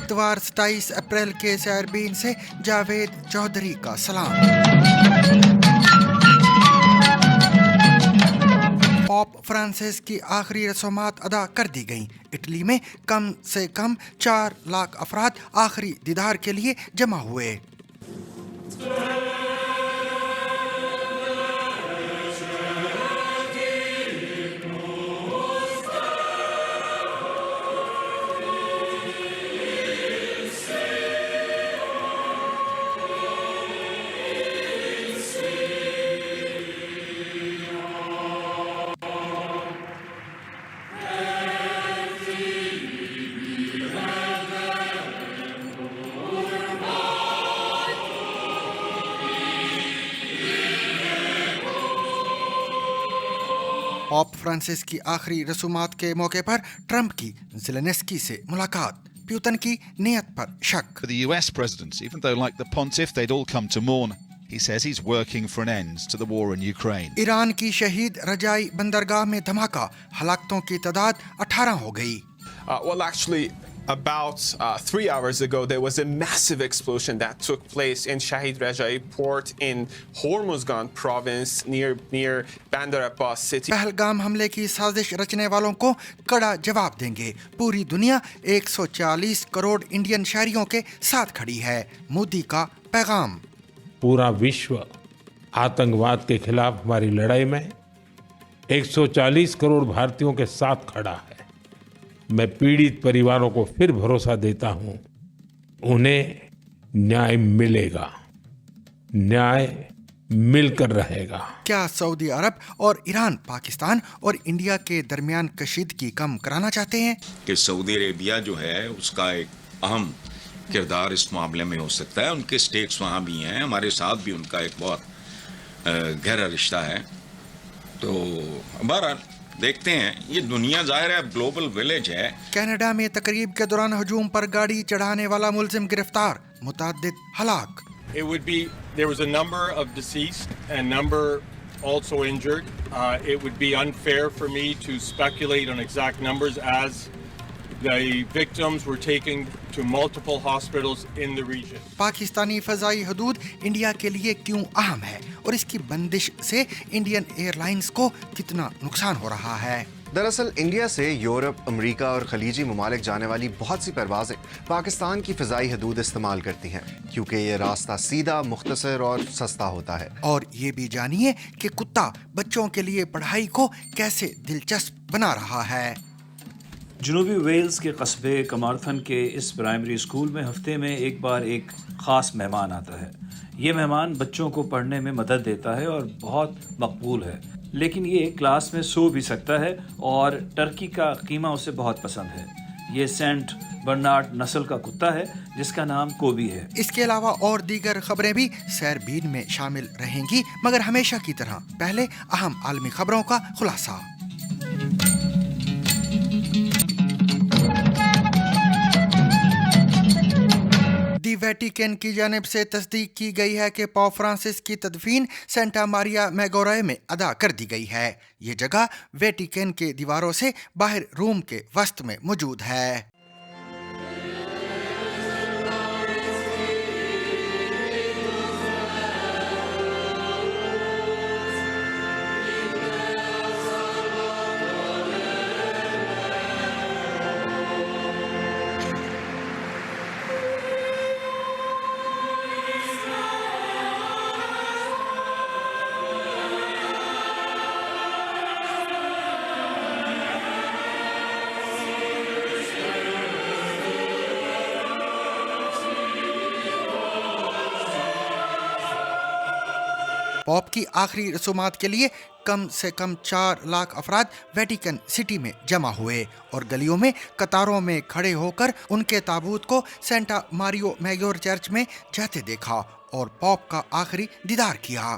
اتوار 27 اپریل کے سائربین سے جاوید چودھری کا سلام۔ پوپ فرانسس کی آخری رسومات ادا کر دی گئیں۔ اٹلی میں کم سے کم 4 لاکھ افراد آخری دیدار کے لیے جمع ہوئے۔ پوپ فرانسس کی آخری رسومات کے موقع پر ٹرمپ کی زیلنسکی سے ملاقات، پیوتن کی نیت پر شک۔ The US presidents, even though like the pontiff they'd all come to mourn, he says he's working for an end to the war in Ukraine. Iran کی شہید رجائی بندرگاہ میں دھماکہ، ہلاکتوں کی تعداد 18 ہو گئی۔ Well, actually, about 3 hours ago, there was a massive explosion that took place in Shahid Rajai port in Hormuzgan province near Bandar Abbas city. Pahalgam حملے کی سازش رچنے والوں کو کڑا جواب دیں گے۔ پوری دنیا 140 کروڑ انڈین شہریوں کے ساتھ کھڑی ہے، مودی کا پیغام۔ پورا وشو آتنکواد کے خلاف ہماری لڑائی میں 140 کروڑ بھارتیوں کے ساتھ کھڑا ہے۔ میں پیڑت پریواروں کو پھر بھروسہ دیتا ہوں، انہیں نیائے ملے گا، نیائے مل کر رہے گا۔ کیا سعودی عرب اور ایران پاکستان اور انڈیا کے درمیان کشیدگی کم کرانا چاہتے ہیں؟ کہ سعودی عربیہ جو ہے اس کا ایک اہم کردار اس معاملے میں ہو سکتا ہے، ان کے سٹیکس وہاں بھی ہیں، ہمارے ساتھ بھی ان کا ایک بہت گہرا رشتہ ہے۔ تو بہرحال دیکھتے ہیں، یہ دنیا ظاہر ہے اب گلوبل ولیج ہے۔ کینیڈا میں تقریب کے دوران ہجوم پر گاڑی چڑھانے والا ملزم گرفتار، متعدد ہلاک۔ There was a number of deceased and number also injured. It would be unfair for me to speculate on exact numbers as the victims were taken to multiple hospitals in the region. Pakistani فضائی حدود India کے لیے کیوں اہم ہے اور اس کی بندش سے انڈین ایئر لائنز کو کتنا نقصان ہو رہا ہے؟ دراصل انڈیا سے یورپ، امریکہ اور خلیجی ممالک جانے والی بہت سی پروازیں پاکستان کی فضائی حدود استعمال کرتی ہیں کیونکہ یہ راستہ سیدھا، مختصر اور سستا ہوتا ہے۔ اور یہ بھی جانیے کہ کتا بچوں کے لیے پڑھائی کو کیسے دلچسپ بنا رہا ہے۔ جنوبی ویلز کے قصبے کمارتھن کے اس پرائمری اسکول میں ہفتے میں ایک بار ایک خاص مہمان آتا ہے۔ یہ مہمان بچوں کو پڑھنے میں مدد دیتا ہے اور بہت مقبول ہے، لیکن یہ کلاس میں سو بھی سکتا ہے اور ٹرکی کا قیمہ اسے بہت پسند ہے۔ یہ سینٹ برنارڈ نسل کا کتا ہے جس کا نام کوبی ہے۔ اس کے علاوہ اور دیگر خبریں بھی سیربین میں شامل رہیں گی، مگر ہمیشہ کی طرح پہلے اہم عالمی خبروں کا خلاصہ۔ دی ویٹیکن کی جانب سے تصدیق کی گئی ہے کہ پوپ فرانسس کی تدفین سینٹا ماریا میگورے میں ادا کر دی گئی ہے۔ یہ جگہ ویٹیکن کے دیواروں سے باہر روم کے وسط میں موجود ہے۔ پوپ کی آخری رسومات کے لیے کم سے کم 4 لاکھ افراد ویٹیکن سٹی میں جمع ہوئے اور گلیوں میں قطاروں میں کھڑے ہو کر ان کے تابوت کو سینٹا ماریو میگور چرچ میں جاتے دیکھا اور پوپ کا آخری دیدار کیا۔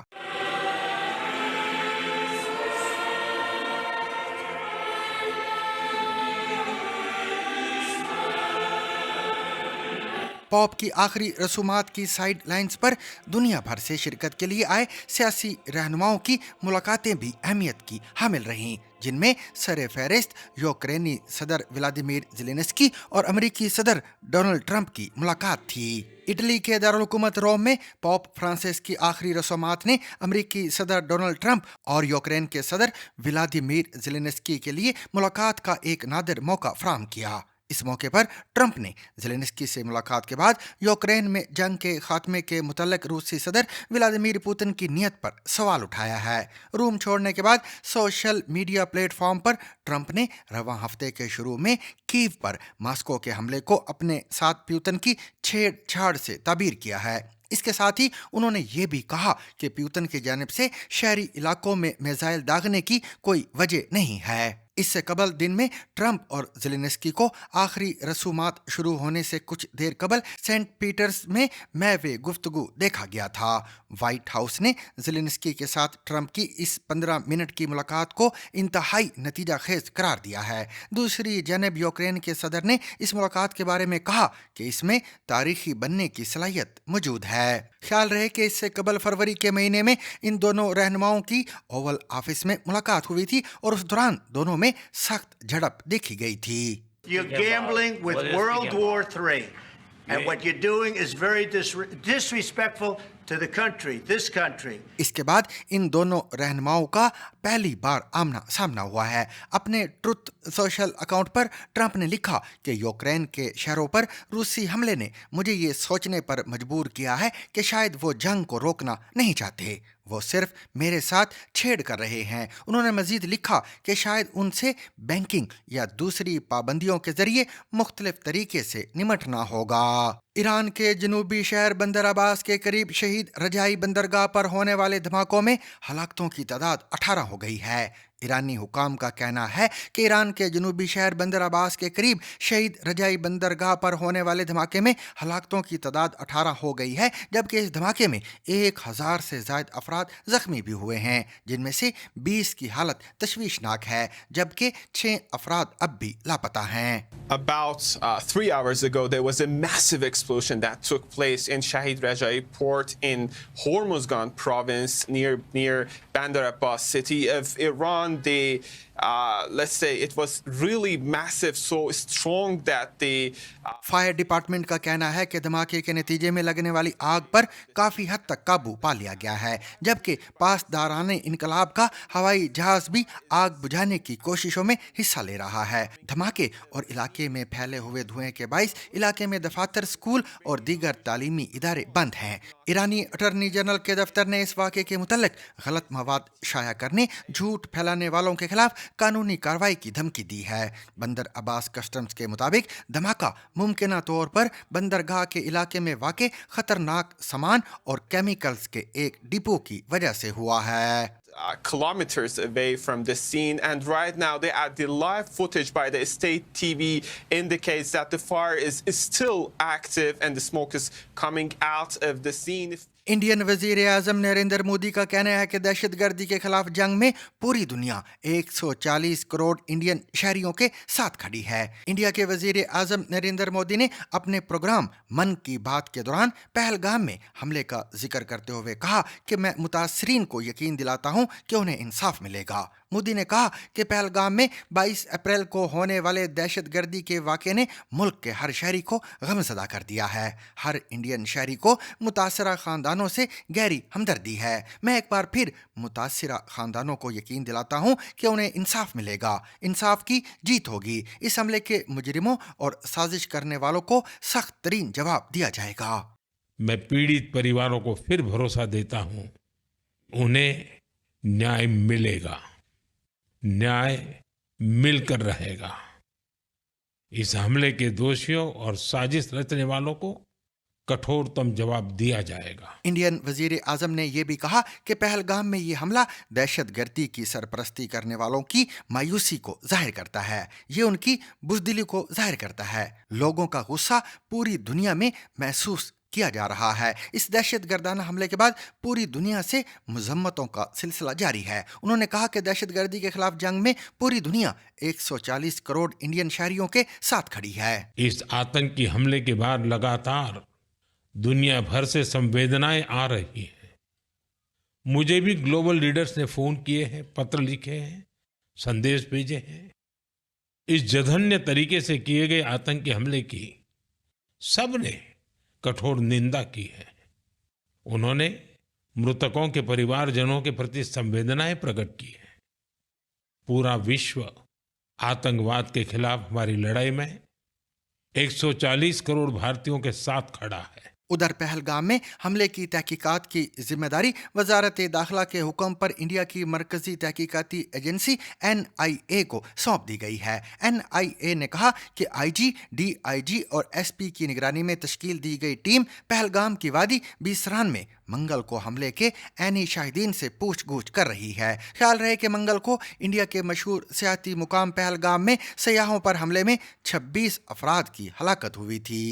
पॉप की आखिरी रसूमात की साइड लाइन्स पर दुनिया भर से शिरकत के लिए आए सियासी रहनुमाओं की मुलाकातें भी अहमियत की हामिल रहीं, जिनमें सरे फहरिस्त यूक्रेनी सदर व्लादिमीर ज़ेलेंस्की और अमेरिकी सदर डोनाल्ड ट्रंप की मुलाकात थी। इटली के दारुल हुकूमत रोम में पॉप फ्रांसिस की आखिरी रसूमात ने अमेरिकी सदर डोनाल्ड ट्रंप और यूक्रेन के सदर व्लादिमीर ज़ेलेंस्की के लिए मुलाकात का एक नादिर मौका फराहम किया। इस मौके पर ट्रंप ने ज़ेलेंस्की से मुलाकात के बाद यूक्रेन में जंग के खात्मे के मुतल्लिक रूसी सदर व्लादिमीर पुतिन की नीयत पर सवाल उठाया है। रूम छोड़ने के बाद सोशल मीडिया प्लेटफॉर्म पर ट्रंप ने रवां हफ्ते के शुरू में कीव पर मॉस्को के हमले को अपने साथ पुतिन की छेड़छाड़ से ताबीर किया है। इसके साथ ही उन्होंने ये भी कहा कि पुतिन की जानिब से शहरी इलाकों में मिसाइल दागने की कोई वजह नहीं है। इससे कबल दिन में ट्रंप और ज़ेलेंस्की को आखिरी रसूमात शुरू होने से कुछ देर कबल सेंट पीटर्स में महवे गुफ्तगू देखा गया था। व्हाइट हाउस ने ज़ेलेंस्की के साथ ट्रंप की इस 15 मिनट की मुलाकात को इंतहाई नतीजा खेज करार दिया है। दूसरी जानब यूक्रेन के सदर ने इस मुलाकात के बारे में कहा कि इसमें तारीखी बनने की सलाहियत मौजूद है। ख्याल रहे कि इससे कबल फरवरी के महीने में इन दोनों रहनुमाओं की ओवल ऑफिस में मुलाकात हुई थी और उस दौरान दोनों में सख्त झड़प देखी गई थी। You're gambling with World War III, and what you're doing is very disrespectful to the country, this country. इसके बाद इन दोनों रहनुमाओं का पहली बार आमना सामना हुआ है। अपने ट्रुथ सोशल अकाउंट पर ट्रंप ने लिखा कि यूक्रेन के शहरों पर रूसी हमले ने मुझे ये सोचने पर मजबूर किया है कि शायद वो जंग को रोकना नहीं चाहते, वो सिर्फ मेरे साथ छेड़ कर रहे हैं। उन्होंने मजीद लिखा कि शायद उनसे बैंकिंग या दूसरी पाबंदियों के जरिए मुख्तलिफ तरीके से निमटना होगा। ईरान के जनूबी शहर बंदर अब्बास के करीब शहीद रजाई बंदरगाह पर होने वाले धमाकों में हलाकतों की तादाद 18 हो गई है। ईरानी हुकाम का कहना है कि ईरान के जनूबी शहर बंदर अब्बास के करीब शहीद रजाई बंदरगाह पर होने वाले धमाके में हलाकतों की तादाद 18 हो गई है, जबकि इस धमाके में 1000 से ज़ायद अफराद जख्मी भी हुए हैं, जिनमें से 20 की हालत तशवीशनाक है, जबकि 6 अफराद अब भी लापता हैं। About 3 hours ago, there was a massive explosion that took place in Shahid Rajai port in Hormuzgan province near Bandar Abbas city of Iran. Let's say it was really massive, so strong that the fire department का कहना है कि धमाके के नतीजे में लगने वाली आग पर काफी हद तक काबू पा लिया गया है, जबकि पासदाराने इनकलाब का हवाई जहाज भी आग बुझाने की कोशिशों में हिस्सा ले रहा है। धमाके और इलाके में फैले हुए धुएं के बाइस इलाके में दफातर, स्कूल और दीगर तालीमी इदारे बंद हैं। ईरानी अटॉर्नी जनरल के दफ्तर ने इस वाक़े के मुतल्लिक गलत मवाद शाया करने, झूठ फैलाने वालों के खिलाफ कानूनी कार्रवाई की धमकी दी है। बंदर अब्बास कस्टम्स के मुताबिक धमाका मुमकिना तौर पर बंदरगाह के इलाके में वाक़े खतरनाक सामान और केमिकल्स के एक डिपो की वजह से हुआ है। kilometers away from the scene, and right now the live footage by the state TV indicates that the fire is still active and the smoke is coming out of the scene. Indian वजीर आजम नरेंद्र मोदी का कहना है कि दहशतगर्दी के खिलाफ जंग में पूरी दुनिया 140 करोड़ इंडियन शहरियों के साथ खड़ी है। इंडिया के वजीर आजम नरेंद्र मोदी ने अपने प्रोग्राम मन की बात के दौरान पहलगाम में हमले का जिक्र करते हुए कहा कि मैं मुतासरीन को यकीन दिलाता हूं कि उन्हें इंसाफ मिलेगा। मोदी ने कहा कि पहलगाम में 22 अप्रैल को होने वाले दहशतगर्दी के वाक़े ने मुल्क के हर शहरी को गमज़दा कर दिया है। हर इंडियन शहरी को मुतासरा ख़ानदानों से गहरी हमदर्दी है। मैं एक बार फिर मुतासरा ख़ानदानों को यकीन दिलाता हूँ कि उन्हें इंसाफ मिलेगा, इंसाफ की जीत होगी। इस हमले के मुजरिमों और साजिश करने वालों को सख्त तरीन जवाब दिया जाएगा। मैं पीड़ित परिवारों को फिर भरोसा देता हूँ, उन्हें न्याय मिलेगा, न्याय मिलकर रहेगा। इस हमले के दोषियों और साजिश रचने वालों को कठोरतम जवाब दिया जाएगा। इंडियन वजीर आजम ने यह भी कहा कि पहलगाम में ये हमला दहशतगर्दी की सरपरस्ती करने वालों की मायूसी को जाहिर करता है, ये उनकी बुज़दिली को जाहिर करता है। लोगों का गुस्सा पूरी दुनिया में महसूस किया जा रहा है। इस दहशतगर्दाना हमले के बाद पूरी दुनिया से मज़म्मतों का सिलसिला जारी है। उन्होंने कहा कि दहशतगर्दी के खिलाफ जंग में पूरी दुनिया 140 करोड़ इंडियन शहरियों के साथ खड़ी है। इस आतंकी हमले के बाद लगातार दुनिया भर से संवेदनाएं आ रही हैं। मुझे भी ग्लोबल लीडर्स ने फोन किए हैं, पत्र लिखे हैं, संदेश भेजे हैं। इस जघन्य तरीके से किए गए आतंकी हमले की सबने कठोर निंदा की है। उन्होंने मृतकों के परिवारजनों के प्रति संवेदनाएं प्रकट की है। पूरा विश्व आतंकवाद के खिलाफ हमारी लड़ाई में 140 करोड़ भारतीयों के साथ खड़ा है। उधर पहलगाम में हमले की तहकीकात की जिम्मेदारी वजारत दाखिला के हुक्म पर इंडिया की मरकजी तहकीकाती एजेंसी NIA को सौंप दी गई है। NIA ने कहा कि IG, DIG और SP की निगरानी में तश्कील दी गई टीम पहलगाम की वादी बीसरान में मंगल को हमले के ऐनी शाहिदीन से पूछगछ कर रही है। ख्याल रहे कि मंगल को इंडिया के मशहूर सियाती मुकाम पहलगाम में सयाहों पर हमले में 26 अफराद की हलाकत हुई थी।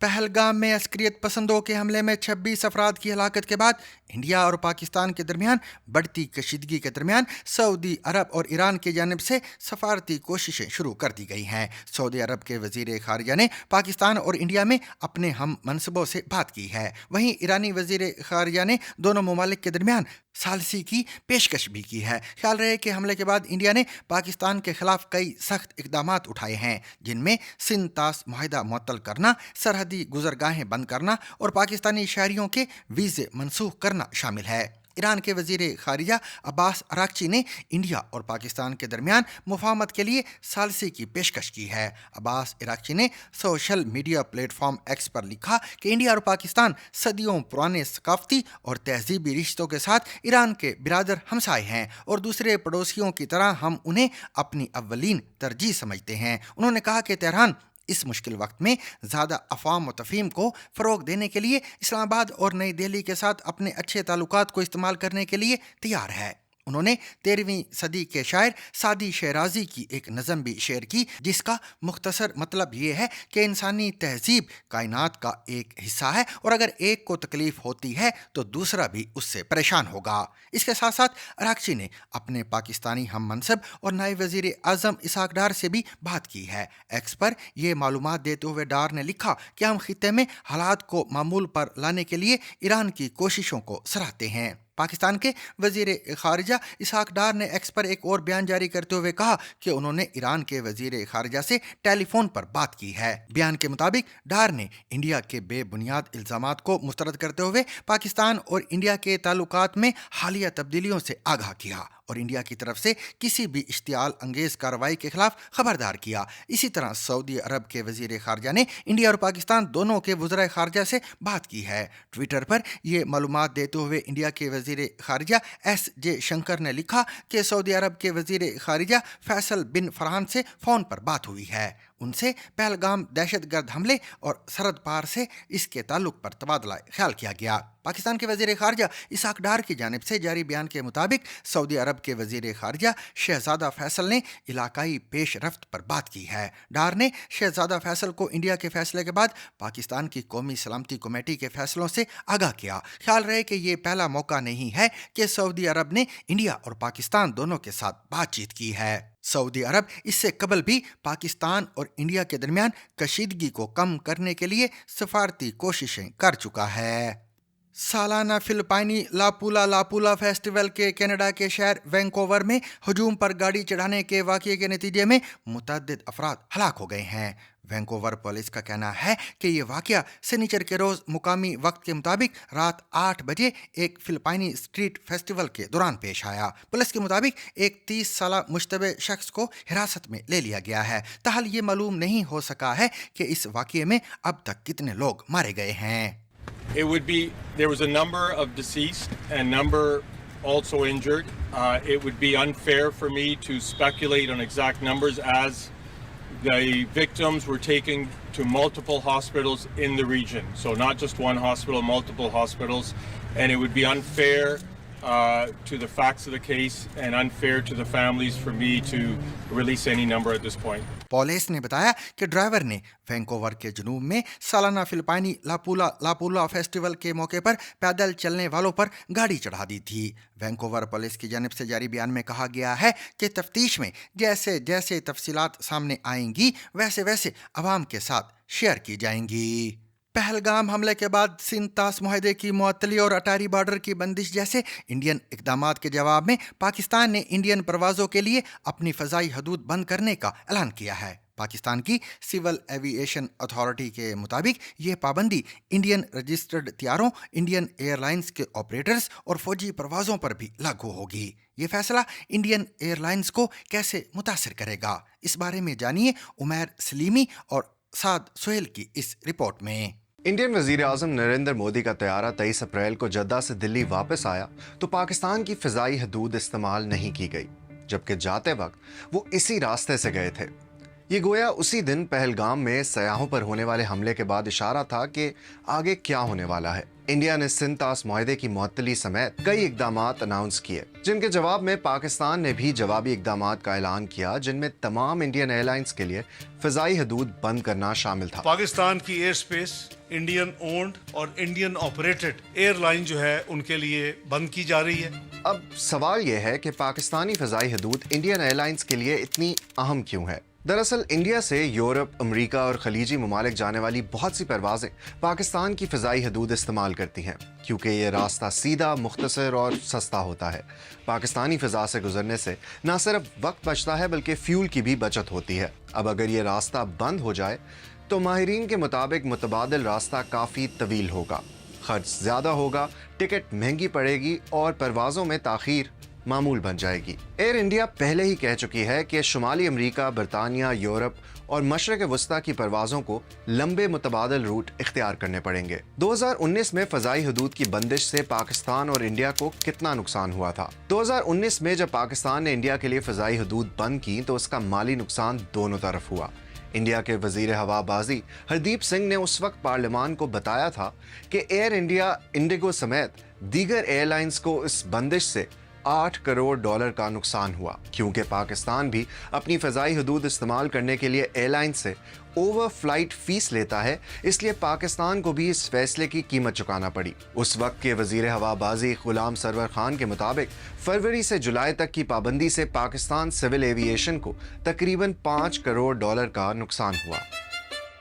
पहलगाम में अस्करियत पसंदों के हमले में 26 अफराद की हलाकत के बाद इंडिया और पाकिस्तान के दरमियान बढ़ती कशीदगी के दरमियान सऊदी अरब और ईरान की जानिब से सफारती कोशिशें शुरू कर दी गई हैं। सऊदी अरब के वजीर खारजा ने पाकिस्तान और इंडिया में अपने हम मनसबों से बात की है। वहीं ईरानी वजीर खारजा ने दोनों ममालिक के दरमियान सालसी की पेशकश भी की है। ख्याल रहे कि हमले के बाद इंडिया ने पाकिस्तान के खिलाफ कई सख्त इकदामात उठाए हैं, जिनमें सिंध तास मुआहिदा मुअत्तल करना, सरहदी गुजरगाहें बंद करना और पाकिस्तानी शहरियों के वीज़े मनसूख करना शामिल है। ईरान के वजीर खारिजा अब्बास अराक्ची ने इंडिया और पाकिस्तान के दरमियान मुफाहमत के लिए सालसी की पेशकश की है। अब्बास अराक्ची ने सोशल मीडिया प्लेटफॉर्म एक्स पर लिखा कि इंडिया और पाकिस्तान सदियों पुराने सकाफती और तहजीबी रिश्तों के साथ ईरान के बिरादर हमसाए हैं और दूसरे पड़ोसियों की तरह हम उन्हें अपनी अव्वलीन तरजीह समझते हैं। उन्होंने कहा कि तेहरान इस मुश्किल वक्त में ज़्यादा अफ़वाम व तफ़हीम को फ़रोग़ देने के लिए इस्लामाबाद और नई दिल्ली के साथ अपने अच्छे ताल्लुकात को इस्तेमाल करने के लिए तैयार है। उन्होंने 13वीं सदी के शायर सादी शेराजी की एक नज़म भी शेयर की, जिसका मुख्तसर मतलब ये है कि इंसानी तहजीब कायनात का एक हिस्सा है और अगर एक को तकलीफ़ होती है तो दूसरा भी उससे परेशान होगा। इसके साथ साथ अराक्ची ने अपने पाकिस्तानी हम मनसब और नायब वज़ीर आज़म इसहाक डार से भी बात की है। एक्स पर यह मालूमात देते हुए डार ने लिखा कि हम खित्ते में हालात को मामूल पर लाने के लिए ईरान की कोशिशों को सराहते हैं। पाकिस्तान के वजीर खारजा इसहाक डार ने एक्स पर एक और बयान जारी करते हुए कहा कि उन्होंने ईरान के वजीर खारजा से टेलीफोन पर बात की है। बयान के मुताबिक डार ने इंडिया के बेबुनियाद इल्जामात को मुस्तरद करते हुए पाकिस्तान और इंडिया के ताल्लुकात में हालिया तब्दीलियों से आगाह किया और इंडिया की तरफ से किसी भी इश्तियाल अंगेज कार्रवाई के खिलाफ खबरदार किया। इसी तरह सऊदी अरब के वजीर खारजा ने इंडिया और पाकिस्तान दोनों के वज़राए खारजा से बात की है। ट्विटर पर यह मालूमात देते हुए इंडिया के वजीर खारजा SJ शंकर ने लिखा कि सऊदी अरब के वजीर खारजा फैसल बिन फरहान से फ़ोन पर बात हुई है। उनसे पहलगाम दहशतगर्द हमले और सरहद पार से इसके ताल्लुक पर तबादला ख्याल किया गया। पाकिस्तान के वज़ीर खारजा इसहाक डार की जानिब से जारी बयान के मुताबिक सऊदी अरब के वज़ीर खारजा शहजादा फैसल ने इलाकाई पेश रफ्त पर बात की है। डार ने शहजादा फैसल को इंडिया के फैसले के बाद पाकिस्तान की कौमी सलामती कमेटी के फैसलों से आगाह किया। ख्याल रहे कि ये पहला मौका नहीं है कि सऊदी अरब ने इंडिया और पाकिस्तान दोनों के साथ बातचीत की है। सऊदी अरब इससे कबल भी पाकिस्तान और इंडिया के दरमियान कशीदगी को कम करने के लिए सफारती कोशिशें कर चुका है। सालाना फिलिपाइनी लापूला फेस्टिवल के कनाडा के शहर वैंकोवर में हजूम पर गाड़ी चढ़ाने के वाक़ये के नतीजे में मुतअद्दिद अफराद हलाक हो गए हैं। वैंकोवर पुलिस का कहना है कि यह वाक़या शनिचर के रोज़ मुकामी वक्त के मुताबिक रात 8 बजे एक फिलिपाइनी स्ट्रीट फेस्टिवल के दौरान पेश आया। पुलिस के मुताबिक एक 30 साला मुश्तबे शख्स को हिरासत में ले लिया गया है। ताहल ये मालूम नहीं हो सका है कि इस वाक़ये में अब तक कितने लोग मारे गए हैं। There was a number of deceased and number also injured. It would be unfair for me to speculate on exact numbers as the victims were taken to multiple hospitals in the region. So not just one hospital, multiple hospitals. And it would be unfair to the facts of the case and unfair to the families for me to release any number at this point. Police ने बताया कि driver ने Vancouver के जनूब में सालाना फिलिपाइनी लापूला festival के मौके पर पैदल चलने वालों पर गाड़ी चढ़ा दी थी। वैंकोवर पुलिस की जानिब से जारी बयान में कहा गया है कि तफ्तीश में जैसे जैसे तफसीलात सामने आएंगी वैसे वैसे अवाम के साथ शेयर की जाएंगी। पहलगाम हमले के बाद सिंतास मुआहदे की मुअत्तली और अटारी बॉर्डर की बंदिश जैसे इंडियन इकदामात के जवाब में पाकिस्तान ने इंडियन परवाज़ों के लिए अपनी फ़ज़ाई हदूद बंद करने का ऐलान किया है। पाकिस्तान की सिविल एविएशन अथॉरिटी के मुताबिक ये पाबंदी इंडियन रजिस्टर्ड तियारों, इंडियन एयरलाइंस के ऑपरेटर्स और फौजी परवाज़ों पर भी लागू होगी। ये फैसला इंडियन एयरलाइंस को कैसे मुतासिर करेगा, इस बारे में जानिए उमैर सलीमी और साद सुहेल की इस रिपोर्ट में। इंडियन वजीर आज़म नरेंद्र मोदी का तैयारा 23 अप्रैल को जद्दा से दिल्ली वापस आया तो पाकिस्तान की फ़िज़ाई हदूद इस्तेमाल नहीं की गई, जबकि जाते वक्त वो इसी रास्ते से गए थे। ये गोया उसी दिन पहलगाम में सयाहों पर होने वाले हमले के बाद इशारा था कि आगे क्या होने वाला है। इंडिया ने सिंतास मुआहदे की मुअत्तली समेत कई इकदामात अनाउंस किए, जिनके जवाब में पाकिस्तान ने भी जवाबी इकदामात का ऐलान किया, जिनमें तमाम इंडियन एयरलाइंस के लिए फ़िज़ाई हदूद बंद करना शामिल था। पाकिस्तान की एयर स्पेस इंडियन ओन्ड और इंडियन ऑपरेटेड एयरलाइन जो है उनके लिए बंद की जा रही है। अब सवाल यह है कि पाकिस्तानी फ़िज़ाई हदूद इंडियन एयरलाइंस के लिए इतनी अहम क्यों है। दरअसल इंडिया से यूरोप, अमेरिका और खलीजी ममालिक जाने वाली बहुत सी परवाज़ें पाकिस्तान की फ़िज़ाई हदूद इस्तेमाल करती हैं, क्योंकि ये रास्ता सीधा, मुख्तसर और सस्ता होता है। पाकिस्तानी फ़िज़ा से गुजरने से न सिर्फ वक्त बचता है बल्कि फ्यूल की भी बचत होती है। अब अगर ये रास्ता बंद हो जाए तो माहिरीन के मुताबिक मुतबादिल रास्ता काफ़ी तवील होगा, खर्च ज़्यादा होगा, टिकट महंगी पड़ेगी और परवाज़ों में ताख़ीर मामूल बन जाएगी। एयर इंडिया पहले ही कह चुकी है कि शुमाली अमेरिका, बरतानिया, यूरोप और मशरक़ वस्ता की परवाज़ों को लंबे मुतबादिल रूट इख्तियार करने पड़ेंगे। 2019 में फ़ज़ाई हदूद की बंदिश से पाकिस्तान और इंडिया को कितना नुकसान हुआ था। 2019 में जब पाकिस्तान ने इंडिया के लिए फ़ज़ाई हदूद बंद की तो उसका माली नुकसान दोनों तरफ हुआ। इंडिया के वज़ीर हवाबाजी हरदीप सिंह ने उस वक्त पार्लियामान को बताया था कि एयर इंडिया, इंडिगो समेत दीगर एयरलाइंस को इस बंदिश से $8 करोड़ का नुकसान हुआ, क्योंकि पाकिस्तान भी अपनी फ़ज़ाई हदूद इस्तेमाल करने के लिए एयरलाइन से ओवर फ्लाइट फ़ीस लेता है, इसलिए पाकिस्तान को भी इस फैसले की कीमत चुकाना पड़ी। उस वक्त के वज़ीर हवाबाजी गुलाम सरवर खान के मुताबिक फरवरी से जुलाई तक की पाबंदी से पाकिस्तान सिविल एविएशन को तकरीबन $5 करोड़ का नुकसान हुआ।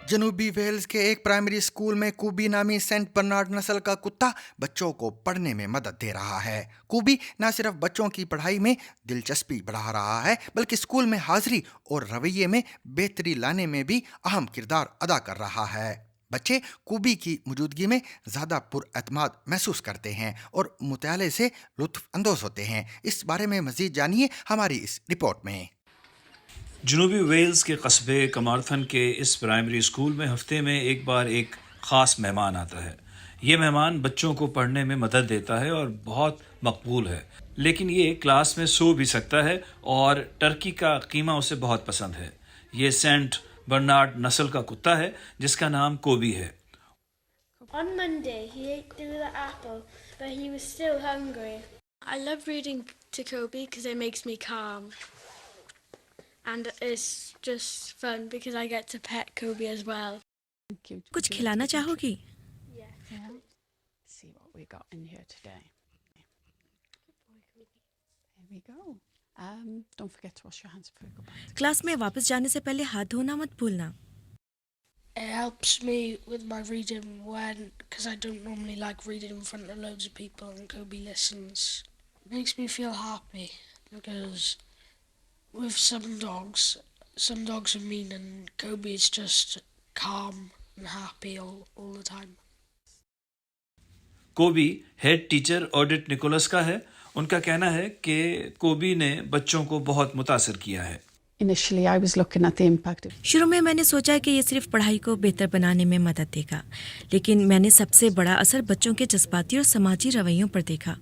जनूबी वेल्स के एक प्राइमरी स्कूल में कूबी नामी सेंट बर्नार्ड नस्ल का कुत्ता बच्चों को पढ़ने में मदद दे रहा है। कूबी न सिर्फ बच्चों की पढ़ाई में दिलचस्पी बढ़ा रहा है बल्कि स्कूल में हाजिरी और रवैये में बेहतरी लाने में भी अहम किरदार अदा कर रहा है। बच्चे कूबी की मौजूदगी में ज़्यादा पुरअतमाद महसूस करते हैं और मुताले से लुत्फ़ अंदोज़ होते हैं। इस बारे में मज़ीद जानिए हमारी इस रिपोर्ट में। जनूबी वेल्स के कस्बे कमार्थन के इस प्राइमरी स्कूल में हफ्ते में एक बार एक ख़ास मेहमान आता है। ये मेहमान बच्चों को पढ़ने में मदद देता है और बहुत मकबूल है, लेकिन ये क्लास में सो भी सकता है और टर्की का कीमा उसे बहुत पसंद है। ये सेंट बर्नार्ड नस्ल का कुत्ता है जिसका नाम कोबी है। On Monday, he ate through the apple, but he was still hungry. I love reading to Kobe because it makes me calm. And it's just fun because I get to pet Kobe as well. कुछ खिलाना चाहोगी? Yeah. See what we got in here today. Here we go. Don't forget to wash your hands before you go back. Class में वापस जाने से पहले हाथ धोना मत भूलना। It helps me with my reading because I don't normally like reading in front of loads of people and Kobe listens. It makes me feel happy because with some dogs are mean and Kobe is just calm and happy all the time. कोबी head teacher audit Nicholas का है। उनका कहना है कि कोबी ने बच्चों को बहुत मुतासिर किया है। Initially, I was looking at the impact of... शुरू में मैंने सोचा कि ये सिर्फ पढ़ाई को बेहतर बनाने में मदद देगा, लेकिन मैंने सबसे बड़ा असर बच्चों के जज्बाती और समाजी रवैयों पर देखा।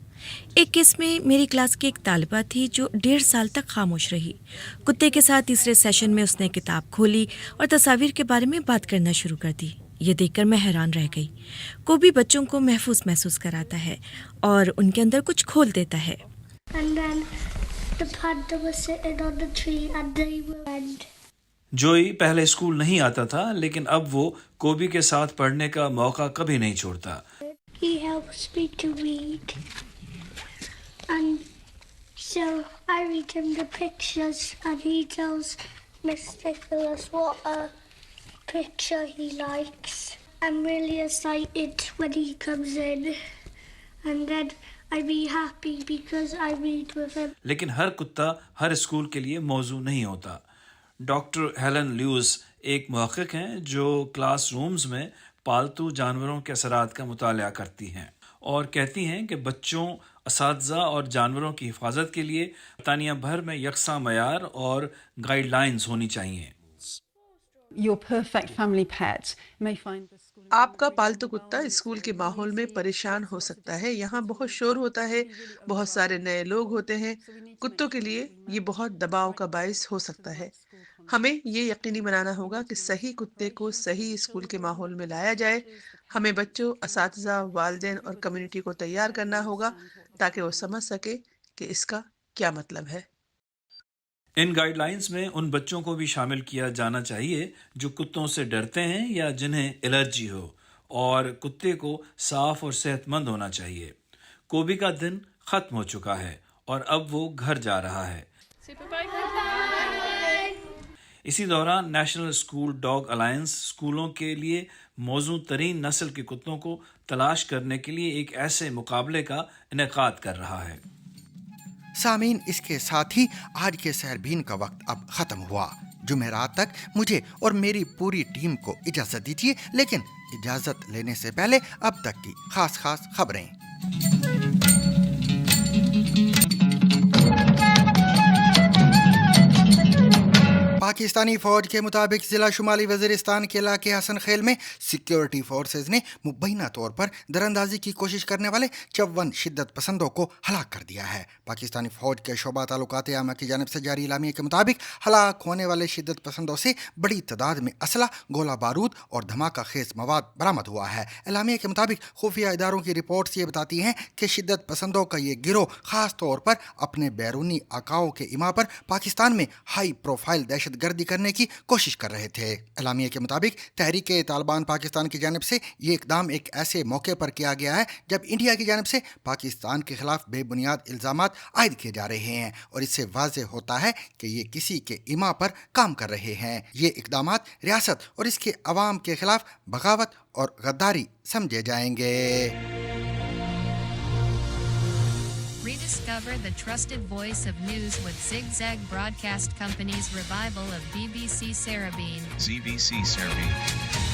एक केस में मेरी क्लास की एक तालिबा थी जो 1.5 साल तक खामोश रही। कुत्ते के साथ तीसरे सेशन में उसने किताब खोली और तस्वीर के बारे में बात करना शुरू कर दी। ये देखकर मैं हैरान रह गई। कोबी बच्चों को महसूस कराता है और उनके अंदर कुछ खोल देता है। The panda was sitting on the tree and they were... जोई पहले स्कूल नहीं आता था, लेकिन अब वो कोबी के साथ पढ़ने का मौका कभी नहीं छोड़ता। He helps me to read. And so I read him the pictures and he tells Mr. Nicholas what a picture he likes. I'm really excited when he comes in, and then I'd be happy because I read with him. لیکن ہر کتا ہر school کے لیے موضوع نہیں ہوتا. Doctor Helen leaves ایک محقق ہیں جو کلاس رومز میں پالتو جانوروں کے اثرات کا مطالعہ کرتی ہیں اور کہتی ہیں کہ بچوں، اساتذہ اور جانوروں کی حفاظت کے لیے برطانیہ بھر میں یکساں معیار اور گائیڈ لائنز ہونی چاہیے. Your perfect family pet may find the school. آپ کا پالتو کتا اسکول کے ماحول میں پریشان ہو سکتا ہے. یہاں بہت شور ہوتا ہے، بہت سارے نئے لوگ ہوتے ہیں. کتوں کے لیے یہ بہت دباؤ کا باعث ہو سکتا ہے. ہمیں یہ یقینی بنانا ہوگا کہ صحیح کتے کو صحیح اسکول کے ماحول میں لایا جائے. ہمیں بچوں، اساتذہ، والدین اور کمیونٹی کو تیار کرنا ہوگا تاکہ وہ سمجھ سکے کہ اس کا کیا مطلب ہے. ان گائیڈ لائنز میں ان بچوں کو بھی شامل کیا جانا چاہیے جو کتوں سے ڈرتے ہیں یا جنہیں الرجی ہو، اور کتے کو صاف اور صحت مند ہونا چاہیے. کوبی کا دن ختم ہو چکا ہے اور اب وہ گھر جا رہا ہے. اسی دوران نیشنل اسکول ڈاگ الائنس اسکولوں کے لیے موزوں ترین نسل کے کتوں کو تلاش کرنے کے لیے ایک ایسے مقابلے کا انعقاد کر رہا ہے. سامعین، اس کے ساتھ ہی آج کے سحربین کا وقت اب ختم ہوا. جمعرات تک مجھے اور میری پوری ٹیم کو اجازت دیجیے، لیکن اجازت لینے سے پہلے اب تک کی خاص خبریں. پاکستانی فوج کے مطابق ضلع شمالی وزیرستان کے علاقے حسن خیل میں سیکیورٹی فورسز نے مبینہ طور پر دراندازی کی کوشش کرنے والے 54 شدت پسندوں کو ہلاک کر دیا ہے. پاکستانی فوج کے شعبہ تعلقات عامہ کی جانب سے جاری اعلامیے کے مطابق ہلاک ہونے والے شدت پسندوں سے بڑی تعداد میں اسلحہ، گولہ بارود اور دھماکہ خیز مواد برآمد ہوا ہے. اعلامیے کے مطابق خفیہ اداروں کی رپورٹس یہ بتاتی ہیں کہ شدت پسندوں کا یہ گروہ خاص طور پر اپنے بیرونی آقاؤں کے اما پر پاکستان میں ہائی پروفائل دہشت گردی کرنے کی کوشش کر رہے تھے. اعلامیے کے مطابق تحریک طالبان پاکستان کی جانب سے یہ اقدام ایک ایسے موقع پر کیا گیا ہے جب انڈیا کی جانب سے پاکستان کے خلاف بے بنیاد الزامات عائد کیے جا رہے ہیں، اور اس سے واضح ہوتا ہے کہ یہ کسی کے اما پر کام کر رہے ہیں. یہ اقدامات ریاست اور اس کے عوام کے خلاف بغاوت اور غداری سمجھے جائیں گے. Rediscover the trusted voice of news with Zigzag Broadcast Company's revival of BBC Sarabeen. ZBC Serbia.